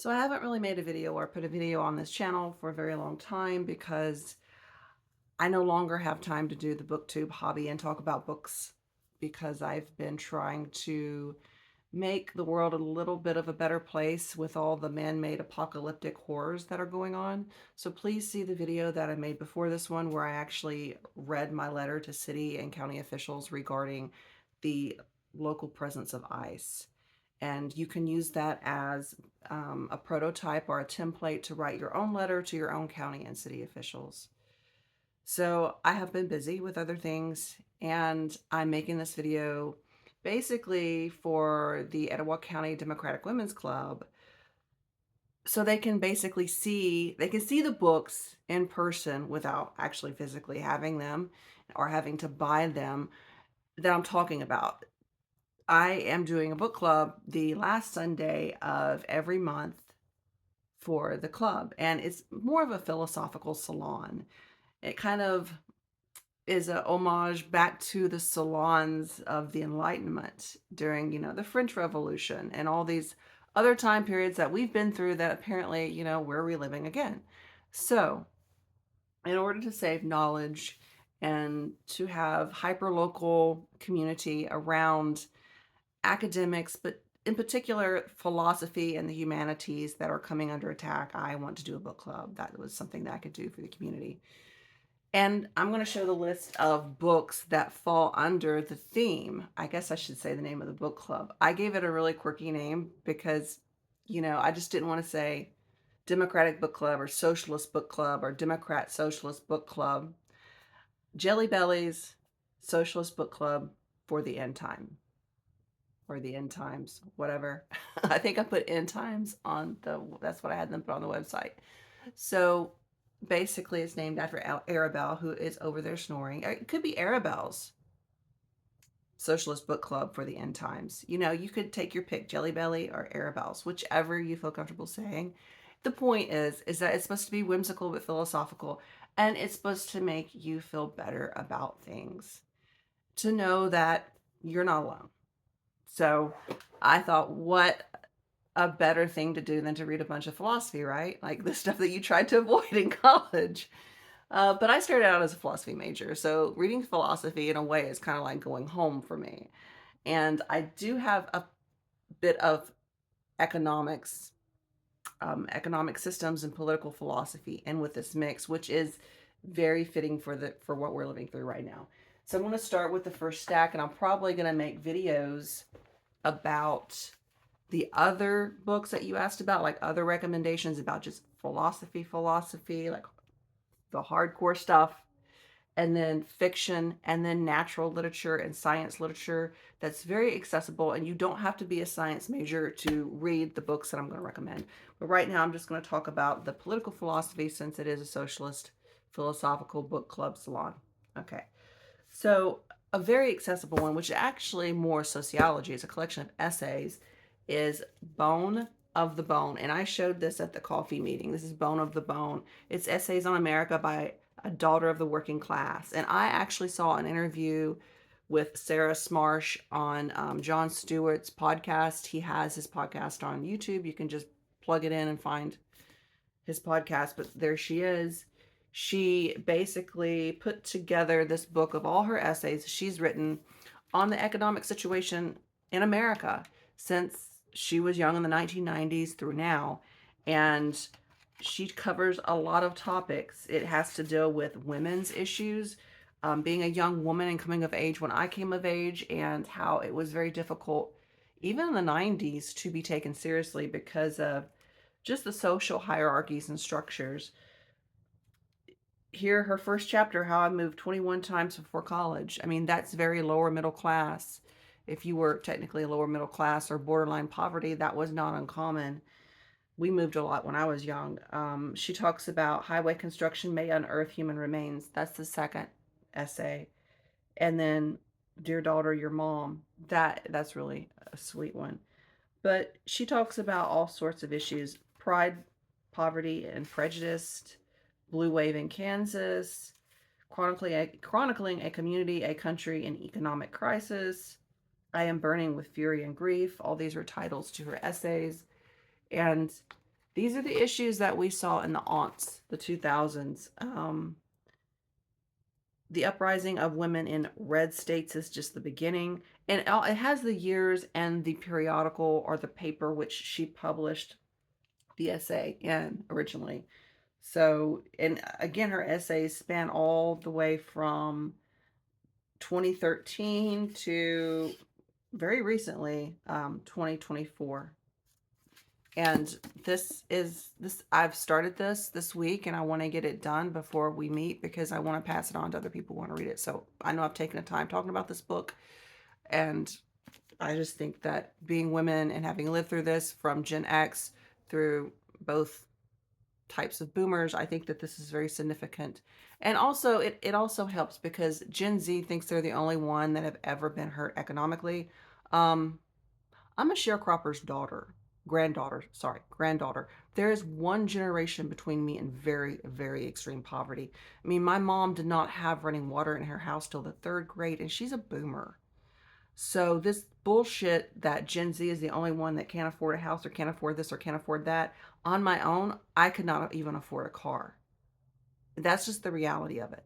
So I haven't really made a video or put a video on this channel for a very long time because I no longer have time to do the booktube hobby and talk about books because I've been trying to make the world a little bit of a better place with all the man-made apocalyptic horrors that are going on. So please see the video that I made before this one where I actually read my letter to city and county officials regarding the local presence of ICE. And you can use that as a prototype or a template to write your own letter to your own county and city officials. So I have been busy with other things, and I'm making this video basically for the Etowah County Democratic Women's Club so they can basically see the books in person without actually physically having them or having to buy them that I'm talking about. I am doing a book club the last Sunday of every month for the club, and it's more of a philosophical salon. It kind of is a homage back to the salons of the Enlightenment during, the French Revolution and all these other time periods that we've been through that apparently, we're reliving again. So, in order to save knowledge and to have hyper-local community around academics, but in particular philosophy and the humanities that are coming under attack, I want to do a book club. That was something that I could do for the community. And I'm going to show the list of books that fall under the theme. I guess I should say the name of the book club. I gave it a really quirky name because, I just didn't want to say Democratic Book Club or Socialist Book Club or Democrat Socialist Book Club. Jelly Bellies Socialist Book Club for the End Time. Or the end times, whatever. I think I put end times on that's what I had them put on the website. So basically it's named after Arabelle, who is over there snoring. It could be Arabelle's Socialist Book Club for the end times. You could take your pick, Jelly Belly or Arabelle's, whichever you feel comfortable saying. The point is that it's supposed to be whimsical but philosophical, and it's supposed to make you feel better about things. To know that you're not alone. So I thought, what a better thing to do than to read a bunch of philosophy, right? Like the stuff that you tried to avoid in college. But I started out as a philosophy major, so reading philosophy in a way is kind of like going home for me. And I do have a bit of economics, economic systems, and political philosophy in with this mix, which is very fitting for what we're living through right now. So I'm going to start with the first stack, and I'm probably going to make videos about the other books that you asked about, like other recommendations about just philosophy, like the hardcore stuff, and then fiction, and then natural literature and science literature that's very accessible, and you don't have to be a science major to read the books that I'm going to recommend. But right now I'm just going to talk about the political philosophy since it is a socialist philosophical book club salon. Okay. So a very accessible one, which is actually more sociology, it's a collection of essays, is Bone of the Bone. And I showed this at the coffee meeting. This is Bone of the Bone. It's Essays on America by a Daughter of the Working Class. And I actually saw an interview with Sarah Smarsh on Jon Stewart's podcast. He has his podcast on YouTube. You can just plug it in and find his podcast. But there she is. She basically put together this book of all her essays she's written on the economic situation in America since she was young in the 1990s through now. And she covers a lot of topics. It has to deal with women's issues, being a young woman and coming of age when I came of age, and how it was very difficult, even in the 90s, to be taken seriously because of just the social hierarchies and structures. Here, her first chapter, how I moved 21 times before college. I mean, that's very lower middle class. If you were technically lower middle class or borderline poverty, that was not uncommon. We moved a lot when I was young. She talks about highway construction may unearth human remains. That's the second essay. And then Dear Daughter, Your Mom. That's really a sweet one. But she talks about all sorts of issues: pride, poverty, and prejudice, blue wave in Kansas, chronicling a community, a country in economic crisis, I am burning with fury and grief. All these are titles to her essays. And These are the issues that we saw in the aunts, the 2000s. The uprising of women in red states is just the beginning. And it has the years and the periodical or the paper which she published the essay in originally. So, and again, her essays span all the way from 2013 to very recently, 2024. And I've started this week, and I want to get it done before we meet because I want to pass it on to other people who want to read it. So I know I've taken the time talking about this book, and I just think that being women and having lived through this from Gen X through both types of boomers, I think that this is very significant. And also, it also helps because Gen Z thinks they're the only one that have ever been hurt economically. Um, I'm a sharecropper's granddaughter. There is one generation between me and very, very extreme poverty. I mean, my mom did not have running water in her house till the third grade, and she's a boomer. So this bullshit that Gen Z is the only one that can't afford a house or can't afford this or can't afford that. On my own, I could not even afford a car. That's just the reality of it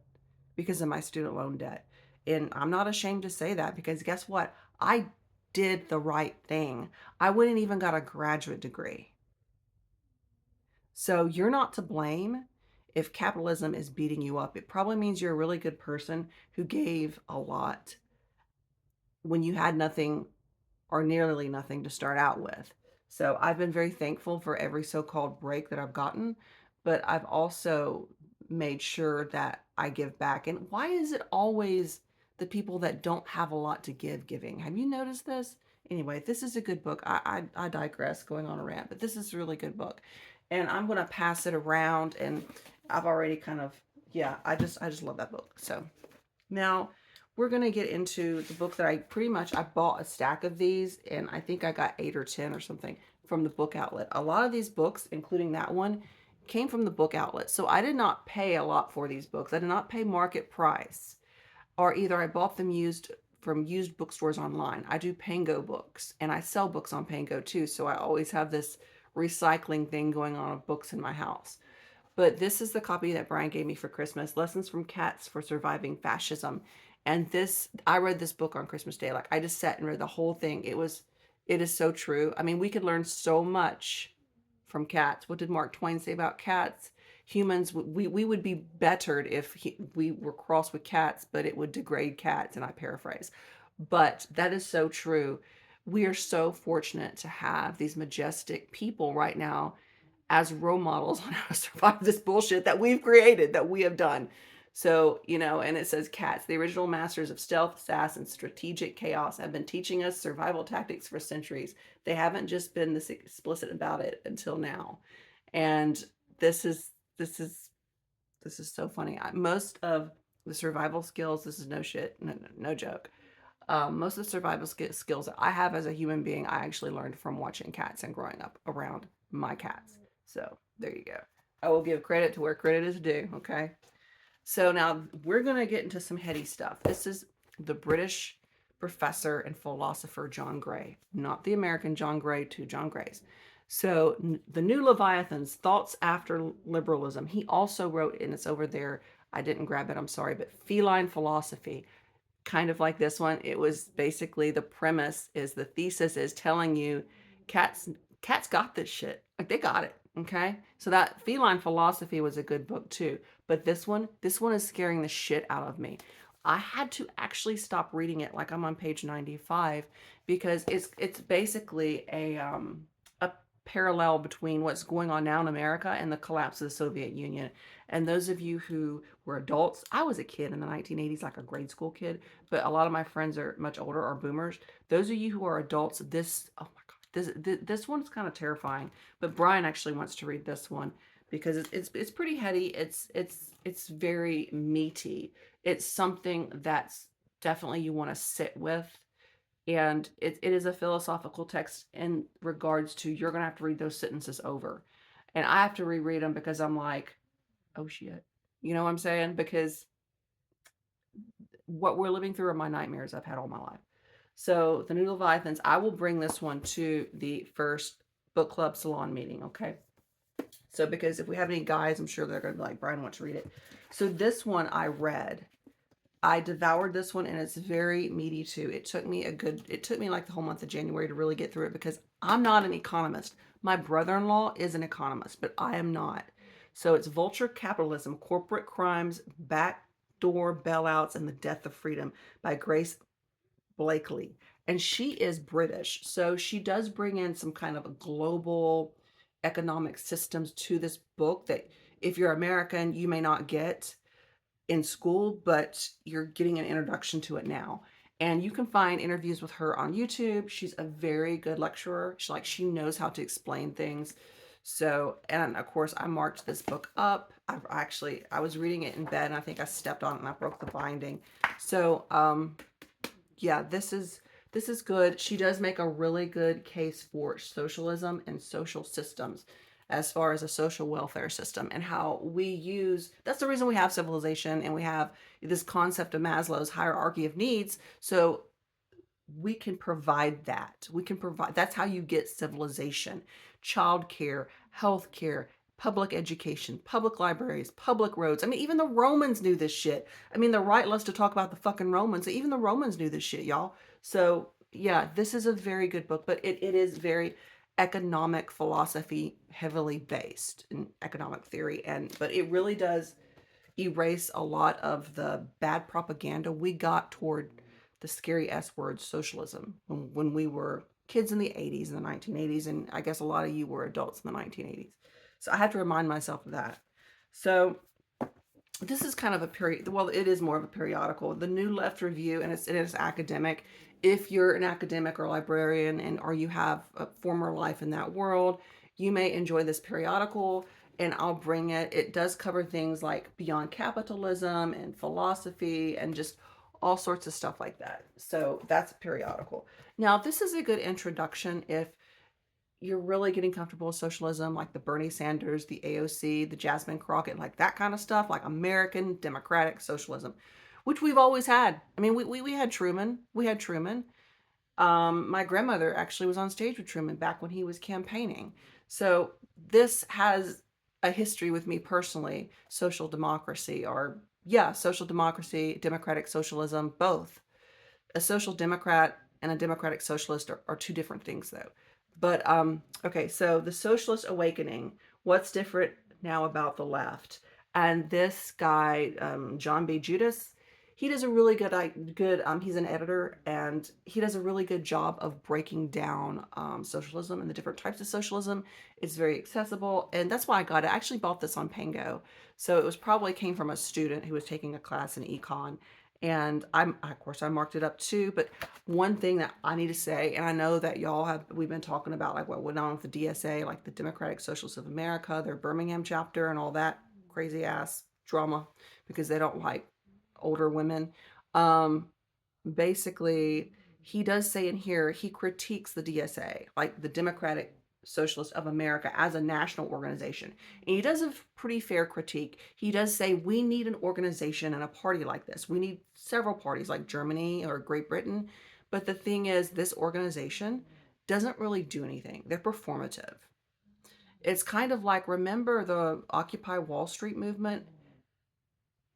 because of my student loan debt. And I'm not ashamed to say that because guess what? I did the right thing. I wouldn't even got a graduate degree. So you're not to blame if capitalism is beating you up. It probably means you're a really good person who gave a lot when you had nothing or nearly nothing to start out with. So I've been very thankful for every so-called break that I've gotten, but I've also made sure that I give back. And why is it always the people that don't have a lot to give giving? Have you noticed this? Anyway, this is a good book. I digress going on a rant, but this is a really good book. And I'm going to pass it around, and I've already kind of, yeah, I just love that book. So now we're going to get into the book that I bought a stack of these, and I think I got 8 or 10 or something from the book outlet. A lot of these books, including that one, came from the book outlet. So I did not pay a lot for these books. I did not pay market price, or either I bought them used from used bookstores online. I do Pango books, and I sell books on Pango too. So I always have this recycling thing going on of books in my house. But this is the copy that Brian gave me for Christmas, Lessons from Cats for Surviving Fascism. And I read this book on Christmas Day. Like I just sat and read the whole thing. It is so true. I mean, we could learn so much from cats. What did Mark Twain say about cats? Humans, we would be bettered if we were crossed with cats, but it would degrade cats. And I paraphrase. But that is so true. We are so fortunate to have these majestic people right now as role models on how to survive this bullshit that we've created, that we have done. So, and it says cats, the original masters of stealth, sass, and strategic chaos, have been teaching us survival tactics for centuries. They haven't just been this explicit about it until now. And this is this is this is so funny. Most of the survival skills, this is no shit, no joke. Most of the survival skills that I have as a human being, I actually learned from watching cats and growing up around my cats. So there you go. I will give credit to where credit is due. Okay. So now we're going to get into some heady stuff. This is the British professor and philosopher John Gray, not the American John Gray, two John Grays. So the New Leviathan's Thoughts After Liberalism. He also wrote, and it's over there. I didn't grab it. I'm sorry, but Feline Philosophy, kind of like this one. It was basically the premise is the thesis is telling you cats got this shit. Like they got it. Okay. So that Feline Philosophy was a good book too. But this one is scaring the shit out of me. I had to actually stop reading it, like I'm on page 95, because it's basically a parallel between what's going on now in America and the collapse of the Soviet Union. And those of you who were adults, I was a kid in the 1980s, like a grade school kid, but a lot of my friends are much older, are boomers. Those of you who are adults, oh my God, this one's kind of terrifying. But Brian actually wants to read this one because it's pretty heady. It's very meaty. It's something that's definitely you want to sit with, and it is a philosophical text in regards to you're gonna have to read those sentences over, and I have to reread them because I'm like, oh shit, you know what I'm saying? Because what we're living through are my nightmares I've had all my life. So the New Leviathans, I will bring this one to the first book club salon meeting. Okay. So because if we have any guys, I'm sure they're going to be like, Brian, wants to read it. So this one I read. I devoured this one, and it's very meaty too. It took me like the whole month of January to really get through it because I'm not an economist. My brother-in-law is an economist, but I am not. So it's Vulture Capitalism, Corporate Crimes, Backdoor Bailouts, and the Death of Freedom by Grace Blakely. And she is British. So she does bring in some kind of a global economic systems to this book that if you're American, you may not get in school, but you're getting an introduction to it now. And you can find interviews with her on YouTube. She's a very good lecturer. She knows how to explain things. So, and of course, I marked this book up. I was reading it in bed, and I think I stepped on it and I broke the binding. So, yeah, this is good. She does make a really good case for socialism and social systems as far as a social welfare system and how we use that's the reason we have civilization and we have this concept of Maslow's hierarchy of needs. So we can provide that. We can provide that's how you get civilization, childcare, healthcare, public education, public libraries, public roads. I mean, even the Romans knew this shit. I mean, the right loves to talk about the fucking Romans. Even the Romans knew this shit, y'all. So yeah, this is a very good book, but it is very economic philosophy heavily based in economic theory. And but it really does erase a lot of the bad propaganda we got toward the scary S word socialism when we were kids in the 80s and the 1980s. And I guess a lot of you were adults in the 1980s. So I have to remind myself of that. So this is kind of a period. Well, it is more of a periodical. The New Left Review, and it is academic. If you're an academic or librarian or you have a former life in that world, you may enjoy this periodical, and I'll bring it. It does cover things like beyond capitalism and philosophy and just all sorts of stuff like that. So that's a periodical. Now, this is a good introduction if you're really getting comfortable with socialism, like the Bernie Sanders, the AOC, the Jasmine Crockett, like that kind of stuff, like American democratic socialism, which we've always had. I mean, we had Truman. We had Truman. My grandmother actually was on stage with Truman back when he was campaigning. So this has a history with me personally. Social democracy, or yeah, social democracy, democratic socialism, both. A social democrat and a democratic socialist are two different things, though. But okay, so the socialist awakening. What's different now about the left? And this guy, John B. Judas, he does a really good. He's an editor, and he does a really good job of breaking down socialism and the different types of socialism. It's very accessible, and that's why I got it. I actually bought this on Pango, so it was probably came from a student who was taking a class in econ, and of course I marked it up too. But one thing that I need to say, and I know that we've been talking about like what went on with the DSA, like the Democratic Socialists of America, their Birmingham chapter, and all that crazy ass drama because they don't like older women. Um, Basically, he does say in here he critiques the DSA, like the Democratic Socialist of America, as a national organization. And he does a pretty fair critique. He does say we need an organization and a party like this. We need several parties like Germany or Great Britain. But the thing is, this organization doesn't really do anything. They're performative. It's kind of like, remember the Occupy Wall Street movement?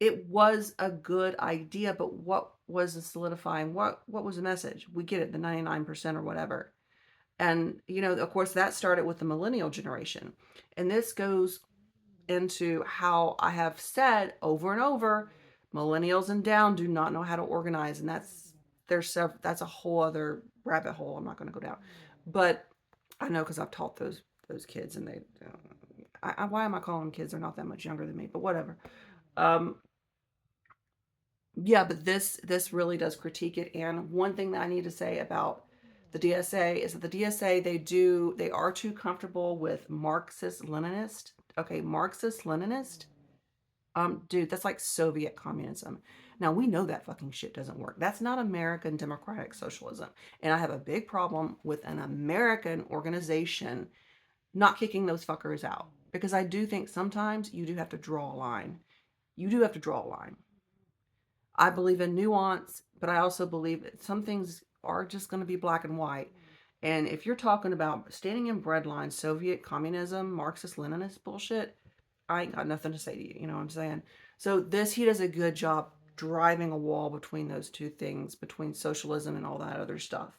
It was a good idea, but what was the solidifying? What was the message? We get it, the 99% or whatever. And of course, that started with the millennial generation. And this goes into how I have said over and over, millennials and down do not know how to organize, and that's a whole other rabbit hole I'm not going to go down. But I know because I've taught those kids, and why am I calling them kids? They're not that much younger than me, but whatever. Yeah, but this really does critique it. And one thing that I need to say about the DSA is that the DSA, they are too comfortable with Marxist Leninist. Okay, Marxist Leninist. Dude, that's like Soviet communism. Now we know that fucking shit doesn't work. That's not American democratic socialism. And I have a big problem with an American organization not kicking those fuckers out. Because I do think sometimes you do have to draw a line. You do have to draw a line. I believe in nuance, but I also believe that some things are just going to be black and white. And if you're talking about standing in breadline, Soviet communism, Marxist Leninist bullshit, I ain't got nothing to say to you. You know what I'm saying? So this, he does a good job driving a wall between those two things, between socialism and all that other stuff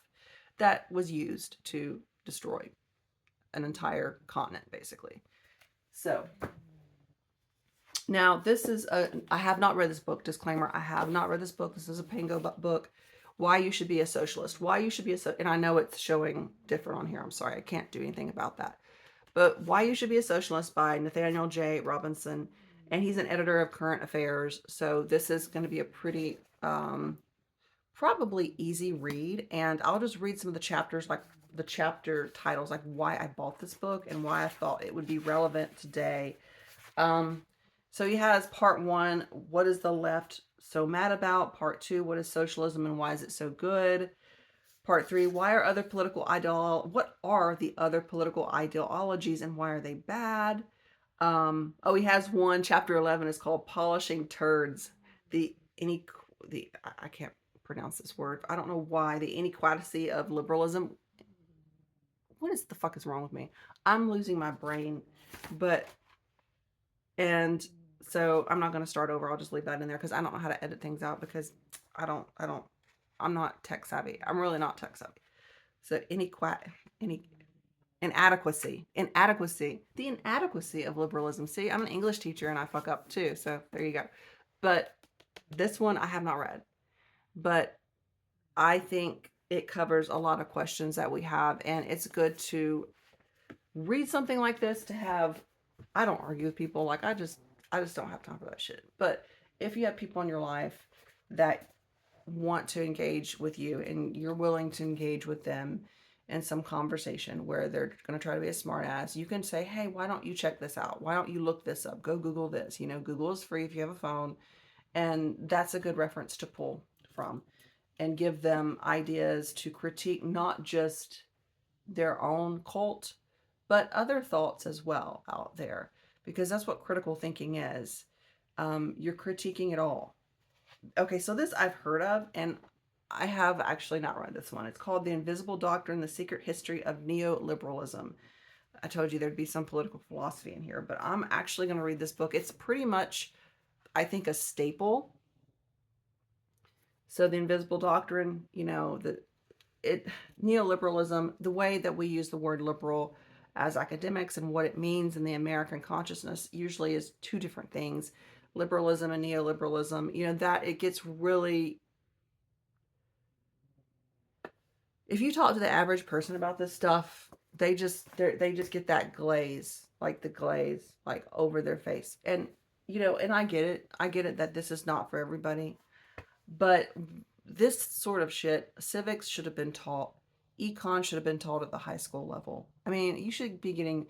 that was used to destroy an entire continent, basically. So now this is I have not read this book. Disclaimer: I have not read this book. This is a Pango book. Why you should be a socialist. Why you should be and I know it's showing different on here. I'm sorry, I can't do anything about that. But Why You Should Be a Socialist by Nathaniel J. Robinson, and he's an editor of Current Affairs. So this is going to be a pretty probably easy read, and I'll just read some of the chapters, like the chapter titles, like why I bought this book and why I thought it would be relevant today. So he has part 1, what is the left so mad about? Part 2, what is socialism and why is it so good? Part 3, what are the other political ideologies and why are they bad? Oh, he has one, chapter 11 is called Polishing Turds. I can't pronounce this word. I don't know why. The inequality of liberalism. What is the fuck is wrong with me? I'm losing my brain. And so I'm not going to start over. I'll just leave that in there because I don't know how to edit things out because I'm not tech savvy. I'm really not tech savvy. So inadequacy, the inadequacy of liberalism. See, I'm an English teacher and I fuck up too. So there you go. But this one I have not read, but I think it covers a lot of questions that we have, and it's good to read something like this to have. I don't argue with people. Like I just don't have time for that shit. But if you have people in your life that want to engage with you and you're willing to engage with them in some conversation where they're going to try to be a smart ass, you can say, hey, why don't you check this out? Why don't you look this up? Go Google this. You know, Google is free if you have a phone. And that's a good reference to pull from and give them ideas to critique not just their own cult, but other thoughts as well out there, because that's what critical thinking is. You're critiquing it all. Okay, so this I've heard of, and I have actually not read this one. It's called The Invisible Doctrine, The Secret History of Neoliberalism. I told you there'd be some political philosophy in here, but I'm actually going to read this book. It's pretty much, I think, a staple. So The Invisible Doctrine, you know, neoliberalism, the way that we use the word liberal as academics and what it means in the American consciousness usually is two different things. Liberalism and neoliberalism, you know, that it gets really, if you talk to the average person about this stuff, they just get that glaze, like the glaze, like over their face. And, you know, and I get it that this is not for everybody, but this sort of shit, civics should have been taught. Econ should have been taught at the high school level. I mean, you should be getting,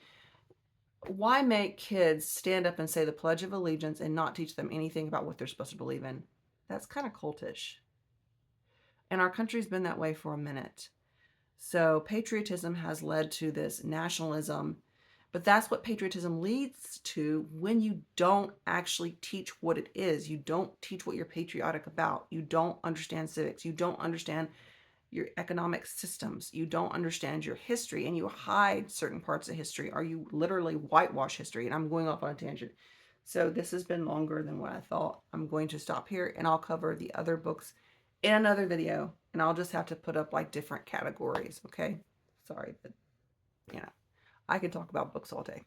why make kids stand up and say the Pledge of Allegiance and not teach them anything about what they're supposed to believe in? That's kind of cultish. And our country's been that way for a minute. So patriotism has led to this nationalism, but that's what patriotism leads to when you don't actually teach what it is. You don't teach what you're patriotic about. You don't understand civics. You don't understand your economic systems. You don't understand your history, and you hide certain parts of history, or you literally whitewash history. And I'm going off on a tangent. So this has been longer than what I thought. I'm going to stop here, and I'll cover the other books in another video, and I'll just have to put up like different categories. Okay. Sorry, but you know, I could talk about books all day.